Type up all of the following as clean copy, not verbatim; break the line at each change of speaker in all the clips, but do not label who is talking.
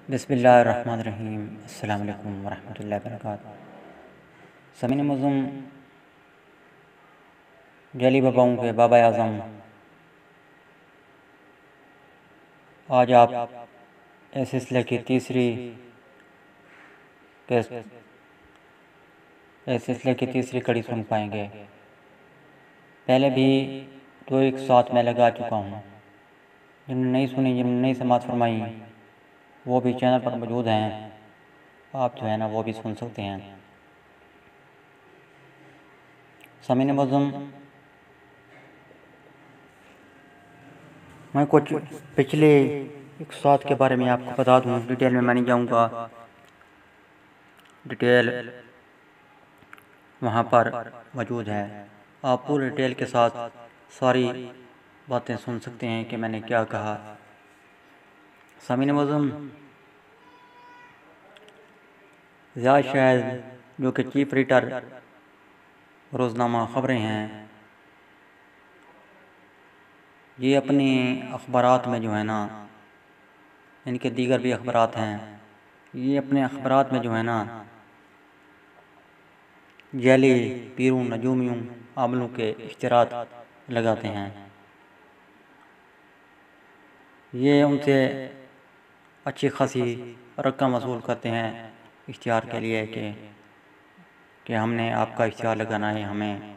بسم اللہ الرحمن الرحیم۔ السلام علیکم ورحمۃ اللہ وبرکاتہ۔ سامعین معظم، جعلی باباؤں کے بابا اعظم، آج آپ اس سلسلے کی تیسری کڑی سن پائیں گے۔ پہلے بھی تو ایک ساتھ میں لگا چکا ہوں، جن نے نہیں سنی، جن نے نہیں سماعت فرمائی، وہ بھی چینل پر موجود ہیں، آپ جو ہے نا وہ بھی سن سکتے ہیں۔ سامعین معظم، میں کچھ پچھلے ایک ساتھ کے بارے میں آپ کو بتا دوں، ڈیٹیل میں نہیں جاؤں گا، ڈیٹیل وہاں پر موجود ہے، آپ پورے ڈیٹیل کے ساتھ ساری باتیں سن سکتے ہیں کہ میں نے کیا کہا۔ سامعین معظم، ضیاء شاہد جو کہ چیف ایڈیٹر روزنامہ خبریں ہیں، یہ اپنی اخبارات میں جو ہے نا، ان کے دیگر بھی اخبارات ہیں، یہ اپنے اخبارات میں جو ہے نا جعلی پیروں، نجومیوں، عاملوں کے اشتہارات لگاتے ہیں۔ یہ ان سے اچھی خاصی رقم وصول کرتے ہیں اشتہار کے لیے کہ ہم نے آپ کا اشتہار لگانا ہے، ہمیں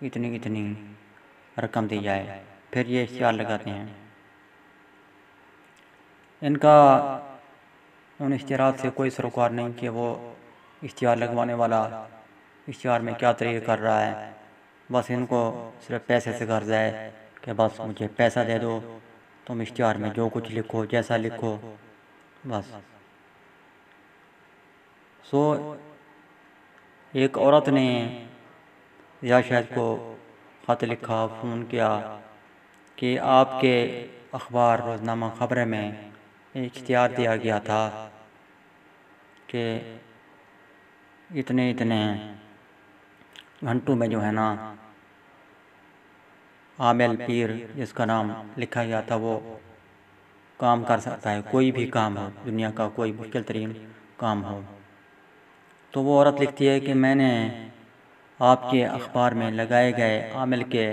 اتنی رقم دی جائے، پھر یہ اشتہار لگاتے ہیں۔ ان کا ان اشتہارات سے کوئی سروکار نہیں کہ وہ اشتہار لگوانے والا اشتہار میں کیا طریقہ کر رہا ہے، بس ان کو صرف پیسے سے غرض ہے کہ بس مجھے پیسہ دے دو، تم اشتہار میں جو کچھ لکھو، جیسا لکھو، بس۔ ایک عورت نے ضیاء شاہد کو خط لکھا، فون کیا کہ آپ کے اخبار روزنامہ خبریں میں ایک اشتہار دیا گیا تھا کہ اتنے گھنٹوں میں جو ہے نا عامل پیر جس کا نام لکھا گیا تھا وہ کام کر سکتا ہے، کوئی بھی کام ہو، دنیا کا کوئی مشکل ترین کام ہو۔ تو وہ عورت لکھتی ہے کہ میں نے آپ کے اخبار میں لگائے گئے عامل کے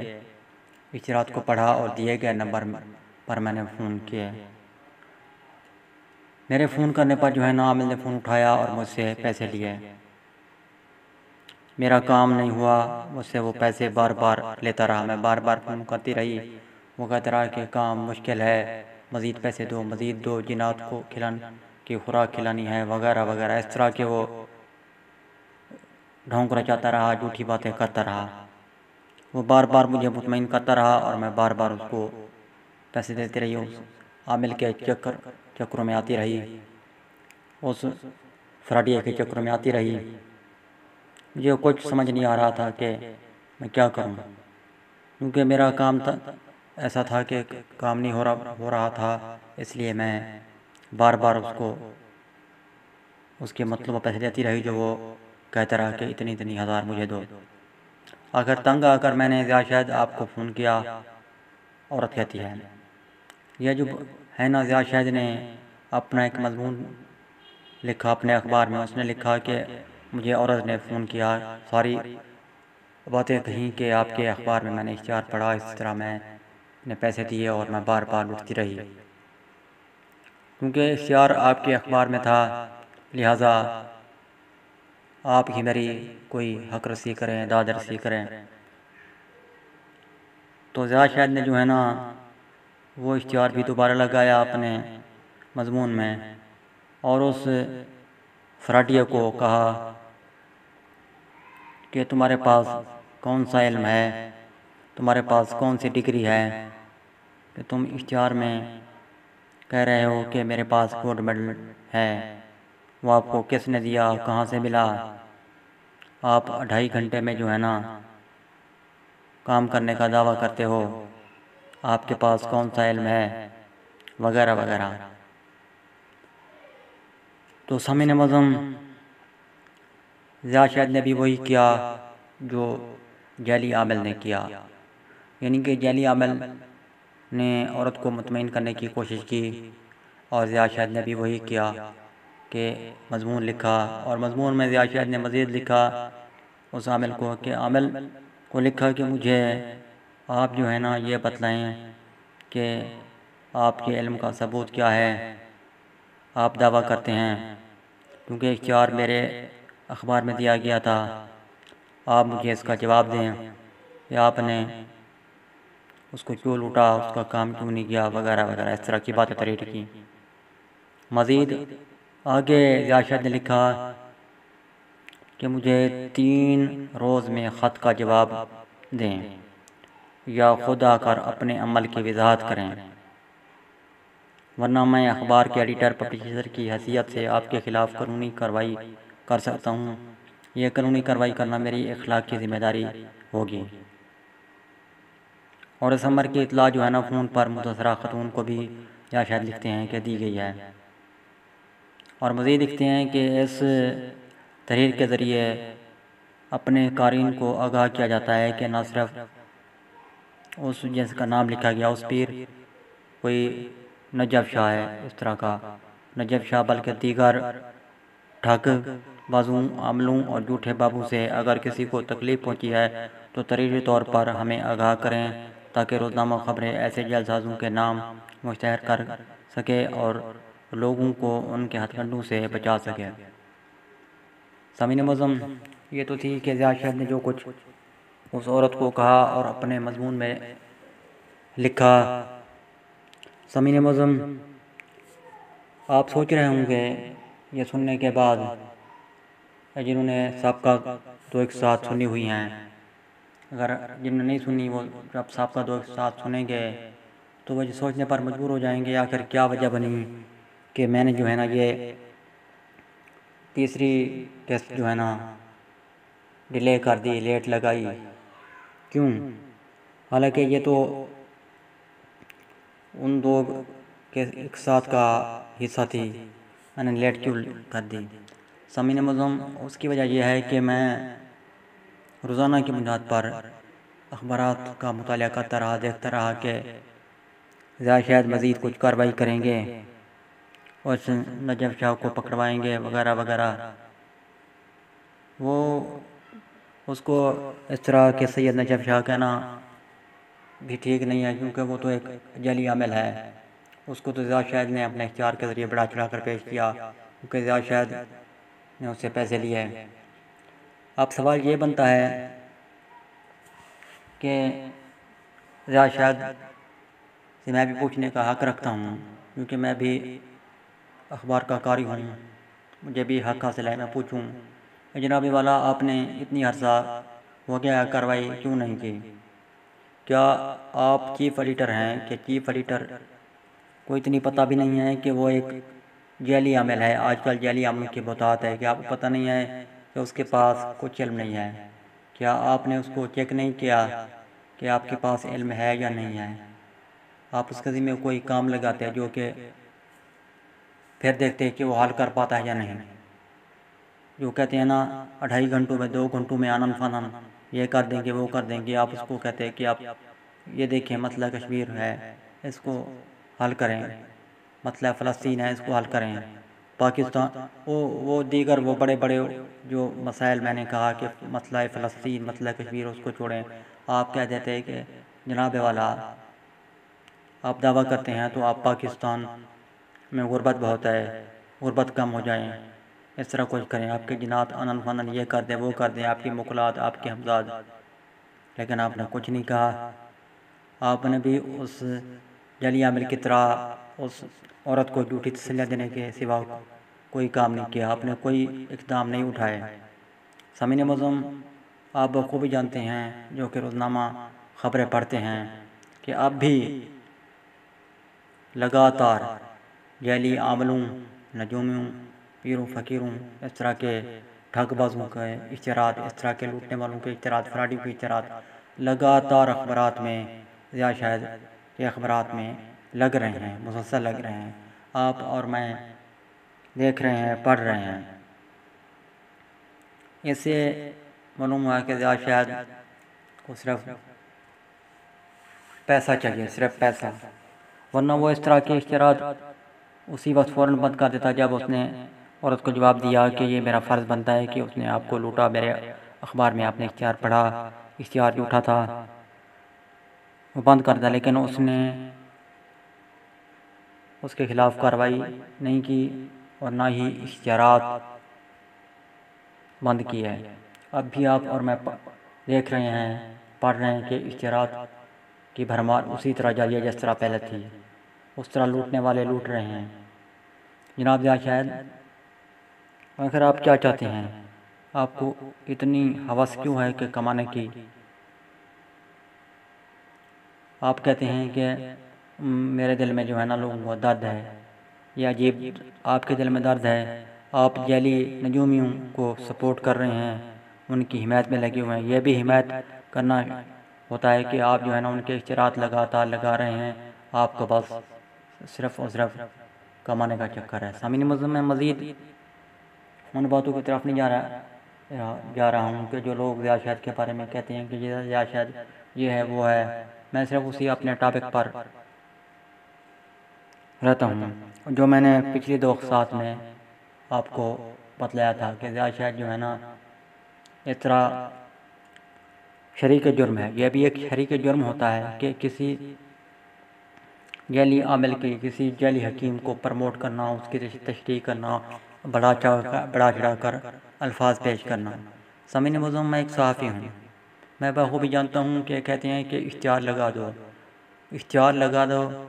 اشتہارات کو پڑھا اور دیے گئے نمبر پر میں نے فون کیا۔ میرے فون کرنے پر جو ہے نا عامل نے فون اٹھایا اور مجھ سے پیسے لیے۔ میرا کام نہیں ہوا، مجھ سے وہ پیسے بار بار لیتا رہا، میں بار بار فون کرتی رہی، وہ کہتا رہا کہ کام مشکل ہے، مزید پیسے دو، مزید دو، جنات کو کی خوراک کھلانی ہے، وغیرہ وغیرہ، اس طرح کے وہ ڈھونگ رچاتا رہا، جھوٹی باتیں کرتا رہا۔ وہ بار بار مجھے مطمئن کرتا رہا اور میں بار بار اس کو پیسے دیتی رہی، اس عامل کے چکروں میں آتی رہی، اس فراڈیے کے چکروں میں آتی رہی۔ مجھے کچھ سمجھ نہیں آ رہا تھا کہ میں کیا کروں، کیونکہ میرا کام ایسا تھا کہ کام نہیں ہو رہا تھا، اس لیے میں بار بار اس کے مطلوبہ پیسے دیتی رہی، جو وہ کہتا رہا کہ اتنی ہزار مجھے دو۔ آخر تنگ آ کر میں نے ضیاء شاہد آپ کو فون کیا، عورت کہتی ہے، یہ جو ہے نا ضیاء شاہد نے اپنا ایک مضمون لکھا اپنے اخبار میں، اس نے لکھا کہ مجھے عورت نے فون کیا، ساری باتیں کہیں کہ آپ کے اخبار میں نے اشتہار پڑھا، اس طرح میں نے پیسے دیے اور میں بار بار لٹتی رہی، کیونکہ اشتہار آپ کے اخبار میں تھا، لہٰذا آپ ہی میری کوئی حق رسی کریں، داد رسی کریں۔ تو ضیاء شاہد نے جو ہے نا وہ اشتہار بھی دوبارہ لگایا اپنے مضمون میں، اور اس فراڈیے کو کہا کہ تمہارے پاس کون سا علم ہے، تمہارے پاس کون سی ڈگری ہے کہ تم اشتہار میں کہہ رہے ہو کہ میرے پاس گولڈ میڈل ہے، وہ آپ کو کس نے دیا، کہاں سے ملا، آپ 2.5 گھنٹے میں جو ہے نا کام کرنے کا دعویٰ کرتے ہو، آپ کے پاس کون سا علم ہے، وغیرہ وغیرہ۔ تو سامعین معظم، ضیاء شاہد نے بھی وہی کیا جو جعلی عامل نے کیا، یعنی کہ جعلی عامل نے عورت کو مطمئن کرنے کی کوشش کی اور ضیاء شاہد نے بھی وہی کیا کہ مضمون لکھا، اور مضمون میں ضیاء شاہد نے مزید لکھا اس عامل کو، کہ عامل کو لکھا کہ مجھے آپ جو ہے نا یہ بتلائیں کہ آپ کے علم کا ثبوت کیا ہے، آپ دعویٰ کرتے ہیں کیونکہ اشتہار میرے اخبار میں دیا گیا تھا، آپ مجھے اس کا جواب دیں کہ آپ نے اس کو کیوں لوٹا، اس کا کام کیوں نہیں کیا، وغیرہ وغیرہ اس طرح کی باتیں تحریر کی۔ مزید آگے ضیاء شاہد نے لکھا کہ مجھے 3 روز میں خط کا جواب دیں یا خود آ کر اپنے عمل کی وضاحت کریں، ورنہ میں اخبار کے ایڈیٹر پبلیشر کی حیثیت سے آپ کے خلاف قانونی کارروائی کر سکتا ہوں، یہ قانونی کارروائی کرنا میری اخلاقی ذمہ داری ہوگی۔ اور اس امر کی اطلاع جو ہے نا فون پر متاثرہ خاتون کو بھی ضیاء شاہد لکھتے ہیں کہ دی گئی ہے، اور مزید لکھتے ہیں کہ اس تحریر کے ذریعے اپنے قارئین کو آگاہ کیا جاتا ہے کہ نہ صرف اس جس کا نام لکھا گیا اس پیر کوئی نجف شاہ ہے اس طرح کا نجف شاہ، بلکہ دیگر ٹھگ بازوں، عاملوں اور جھوٹے بابوں سے اگر کسی کو تکلیف پہنچی ہے تو تحریری طور پر ہمیں آگاہ کریں تاکہ روزنامہ خبریں ایسے جعل سازوں کے نام مشتہر کر سکے اور لوگوں کو ان کے ہتھ کنڈوں سے بچا سکے۔ سامعین معظم، یہ تو تھی کہ ضیاء شاہد نے جو کچھ اس عورت کو کہا اور اپنے مضمون میں لکھا۔ سامعین معظم، آپ سوچ رہے ہوں گے یہ سننے کے بعد، جنہوں نے سابقہ 2 ایک ساتھ سنی ہوئی ہیں، اگر جنہوں نے نہیں سنی وہ جب سابقہ 2 ایک ساتھ سنیں گے تو وہ سوچنے پر مجبور ہو جائیں گے آخر کیا وجہ بنی کہ میں نے جو ہے نا یہ تیسری قسط جو ہے نا ڈیلے کر دی، لیٹ لگائی، کیوں؟ حالانکہ یہ تو ان 2 کے ایک ساتھ کا حصہ تھی، میں نے لیٹ کیوں کر دی؟ سامعین معظم، اس کی وجہ یہ ہے کہ میں روزانہ کی بنیاد پر اخبارات کا مطالعہ کرتا رہا، دیکھتا رہا کہ ضیاء شاہد مزید کچھ کارروائی کریں گے، اس نجف شاہ کو پکڑوائیں گے وغیرہ وغیرہ۔ وہ اس کو اس طرح کہ سید نجف شاہ کہنا بھی ٹھیک نہیں ہے، کیونکہ وہ تو ایک جعلی عامل ہے، اس کو تو ضیاء شاہد نے اپنے اختیار کے ذریعے بڑھا چڑھا کر پیش کیا، کیونکہ ضیاء شاہد نے اس سے پیسے لیے۔ اب سوال یہ بنتا ہے کہ ضیاء شاہد سے میں بھی پوچھنے کا حق رکھتا ہوں، کیونکہ میں بھی اخبار کا قاری ہوں، مجھے بھی حق حاصل ہے میں پوچھوں کہ جناب والا آپ نے اتنی عرصہ ہو گیا کارروائی کیوں نہیں کی؟ کیا آپ چیف ایڈیٹر ہیں کہ چیف ایڈیٹر کو اتنی پتہ بھی نہیں ہے کہ وہ ایک جعلی عامل ہے؟ آج کل جعلی عاملوں کی بہتات ہے کہ آپ کو پتہ نہیں ہے کہ اس کے پاس کچھ علم نہیں ہے؟ کیا آپ نے اس کو چیک نہیں کیا کہ آپ کے پاس علم ہے یا نہیں ہے؟ آپ اس قضیے میں کوئی کام لگاتے ہیں جو کہ پھر دیکھتے ہیں کہ وہ حل کر پاتا ہے یا نہیں۔ جو کہتے ہیں نا 2.5 گھنٹوں میں 2 گھنٹوں میں آنن فانن یہ کر دیں گے وہ کر دیں گے، آپ اس کو کہتے ہیں کہ آپ یہ دیکھیں مسئلہ کشمیر ہے اس کو حل کریں، مسئلہ فلسطین ہے اس کو حل کریں، پاکستان وہ دیگر وہ بڑے بڑے جو مسائل میں نے کہا کہ مسئلہ فلسطین، مسئلہ کشمیر اس کو چھوڑیں، آپ کہہ دیتے ہیں کہ جناب والا آپ دعویٰ کرتے ہیں تو آپ پاکستان میں غربت بہت ہے، غربت کم ہو جائیں، اس طرح کچھ کریں، آپ کے جنات آنن فانن یہ کر دیں وہ کر دیں، آپ کی مقلات آپ کے حمزاد، لیکن آپ نے کچھ نہیں کہا۔ آپ نے بھی اس جعلی عامل کی طرح اس عورت کو جھوٹی تسلیاں دینے کے سوا کوئی کام نہیں کیا، آپ نے کوئی اقدام نہیں اٹھائے۔ سامعین معظم، آپ بخوبی جانتے ہیں جو کہ روزنامہ خبریں پڑھتے ہیں کہ اب بھی لگاتار جعلی عاملوں، نجومیوں، پیروں فقیروں، اس طرح کے ٹھگ بازوں کے اشتہارات، اس طرح کے لوٹنے والوں کے اشتہارات، فراڈیوں کے اشتہارات لگاتار اخبارات میں ضیاء شاہد کے اخبارات میں لگ رہے ہیں، مسلسل لگ رہے ہیں، آپ اور میں دیکھ رہے ہیں، پڑھ رہے ہیں۔ اس سے معلوم ہوا کہ ضیاء شاہد کو صرف پیسہ چاہیے، صرف پیسہ، ورنہ وہ اس طرح کے اشتہارات اسی وقت فوراً بند کر دیتا جب اس نے عورت کو جواب دیا کہ یہ میرا فرض بنتا ہے کہ اس نے آپ کو لوٹا۔ میرے اخبار میں آپ نے اشتہار پڑھا، اشتہار جو اٹھا تھا وہ بند کر دیا، لیکن اس نے اس کے خلاف کارروائی نہیں کی اور نہ ہی اشتہارات بند کی ہے۔ اب بھی آپ اور میں دیکھ رہے ہیں، پڑھ رہے ہیں کہ اشتہارات کی بھرمار اسی طرح جاری ہے جس طرح پہلے تھی، اس طرح لوٹنے والے لوٹ رہے ہیں۔ جناب یا شاید آخر آپ کیا چاہتے ہیں؟ آپ کو اتنی ہوس کیوں ہے کہ کمانے کی؟ آپ کہتے ہیں کہ میرے دل میں جو ہے نا لوگوں کو درد ہے، یہ عجیب آپ کے دل میں درد ہے۔ آپ جعلی نجومیوں کو سپورٹ کر رہے ہیں، ان کی حمایت میں لگے ہوئے ہیں۔ یہ بھی حمایت کرنا ہوتا ہے کہ آپ جو ہے نا ان کے اشتہارات لگاتار لگا رہے ہیں، آپ کو بس صرف اور صرف کمانے کا چکر ہے۔ سامعین مذہب میں مزید ان باتوں کی طرف نہیں جا رہا ہوں کہ جو لوگ ضیاء شہد کے بارے میں کہتے ہیں کہ ضیاء شہد یہ ہے وہ ہے، میں صرف اسی اپنے ٹاپک پر رہتا ہوں جو میں نے پچھلی 2 اقساط میں آپ کو بتلایا تھا کہ ضیاء شہد جو ہے نا اس طرح شریک جرم ہے۔ یہ بھی ایک شریک جرم ہوتا ہے کہ کسی جعلی عامل کی، کسی جعلی حکیم کو پروموٹ کرنا، اس کی تشریح کرنا، بڑا چڑھا کر الفاظ پیش کرنا۔ سامعین معظم، میں ایک صحافی ہوں، میں بخوبی جانتا ہوں کہ کہتے ہیں کہ اشتہار لگا دو، اشتہار لگا دو،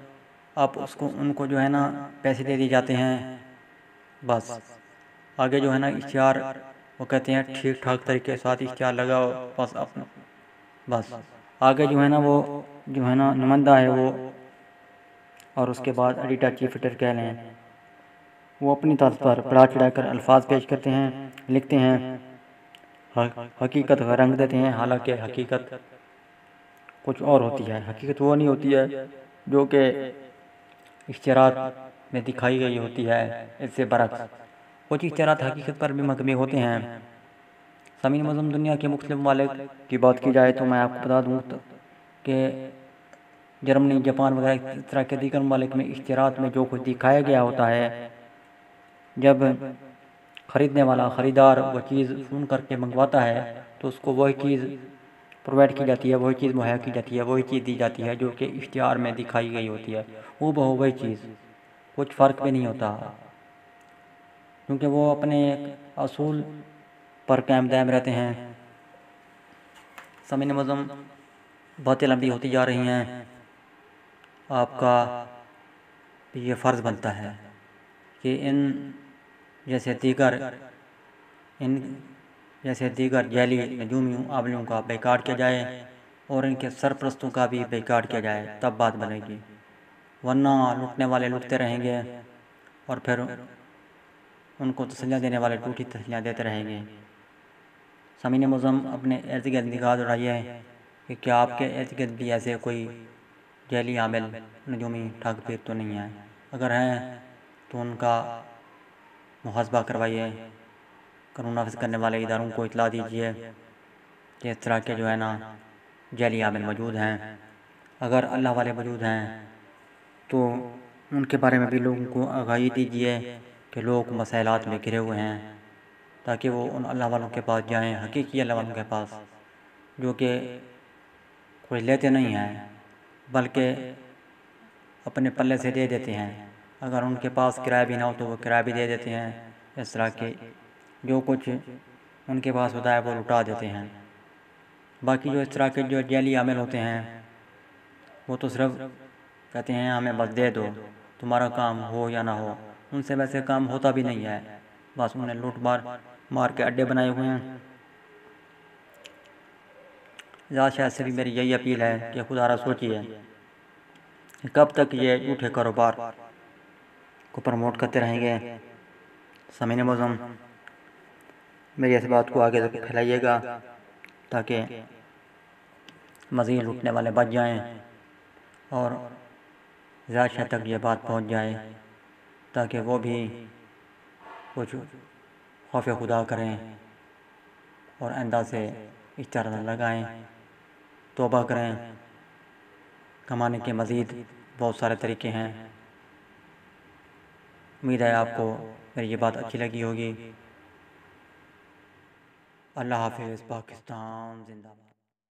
آپ ان کو جو ہے نا پیسے دے دی جاتے ہیں، بس آگے جو ہے نا اشتہار وہ کہتے ہیں ٹھیک ٹھاک طریقے کے ساتھ اشتہار لگاؤ، بس آگے جو ہے نا وہ جو ہے نا نمائندہ ہے وہ، اور اس کے بعد ایڈیٹر چیف ایڈیٹر کہہ لیں، وہ اپنی طرز پر بڑا چڑھا کر الفاظ پیش کرتے ہیں، لکھتے ہیں، حقیقت کا رنگ دیتے ہیں، حالانکہ حقیقت کچھ اور ہوتی ہے۔ حقیقت وہ نہیں ہوتی ہے جو کہ اشتہارات میں دکھائی گئی ہوتی ہے، اس سے برعکس کچھ اشتہارات حقیقت پر بھی مبنی ہوتے ہیں۔ سامعین معظم، دنیا کے مختلف ممالک کی بات کی جائے تو میں آپ کو بتا دوں کہ جرمنی، جاپان وغیرہ اس طرح کے دیگر ممالک میں اشتہارات میں جو کچھ دکھایا گیا ہوتا ہے، جب خریدنے والا خریدار وہ چیز فون کر کے منگواتا ہے تو اس کو وہی چیز پرووائڈ کی جاتی ہے، وہی چیز مہیا کی جاتی ہے، وہی چیز دی جاتی ہے جو کہ اشتہار میں دکھائی گئی ہوتی ہے، وہ بہو وہی چیز، کچھ فرق بھی نہیں ہوتا، کیونکہ وہ اپنے ایک اصول پر قائم دائم رہتے ہیں۔ سامعین معظم، باتیں لمبی ہوتی جا رہی ہیں، آپ کا یہ فرض بنتا ہے کہ ان جیسے دیگر جعلی نجومیوں عاملوں کا بیکاٹ کیا جائے اور ان کے سرپرستوں کا بھی بیکاٹ کیا جائے، تب بات بنے گی، ورنہ لوٹنے والے لوٹتے رہیں گے اور پھر ان کو تسلیاں دینے والے ٹوٹی تسلیاں دیتے رہیں گے۔ سامعین معظم، اپنے ارد گرد نگاہ دوڑائیے کہ کیا آپ کے ارد گرد بھی ایسے کوئی جعلی عامل، نجومی، ٹھگ پیر تو نہیں ہیں؟ اگر ہیں تو ان کا محاسبہ کروائیے، قانون نافذ کرنے والے اداروں کو اطلاع دیجیے کہ اس طرح کے جو ہے نا جعلی عامل موجود ہیں۔ اگر اللہ والے موجود ہیں تو ان کے بارے میں بھی لوگوں کو آگاہی دیجیے کہ لوگ مسائلات میں گھرے ہوئے ہیں، تاکہ وہ ان اللہ والوں کے پاس جائیں، حقیقی اللہ والوں کے پاس، جو کہ کوئی لیتے نہیں ہیں بلکہ اپنے پلے سے دے دیتے ہیں۔ اگر ان کے پاس کرایہ بھی نہ ہو تو وہ کرایہ بھی دے دیتے ہیں۔ اس طرح کے جو کچھ ان کے پاس ہوتا ہے وہ لٹا دیتے ہیں۔ باقی جو اس طرح کے جو جعلی عامل ہوتے ہیں وہ تو صرف کہتے ہیں ہمیں بس دے دو، تمہارا کام ہو یا نہ ہو، ان سے ویسے کام ہوتا بھی نہیں ہے، بس انہیں لوٹ مار کے اڈے بنائے ہوئے ہیں۔ ذات شاید سے بھی میری یہی اپیل ہے کہ خدا را سوچیے کہ کب تک یہ جھوٹے کاروبار کو پروموٹ کرتے رہیں گے۔ سامعین معظم، میری اس بات کو آگے تک پھیلائیے گا تاکہ مزید لوٹنے والے بچ جائیں اور ذات شاید تک یہ بات پہنچ جائے تاکہ وہ بھی کچھ خوف خدا کریں اور آئندہ سے اشتہار نہ لگائیں، توبہ کریں۔ کمانے کے مزید بہت سارے طریقے ہیں۔ امید ہے آپ کو میری یہ بات اچھی لگی ہوگی۔ اللہ حافظ۔ پاکستان زندہ باد۔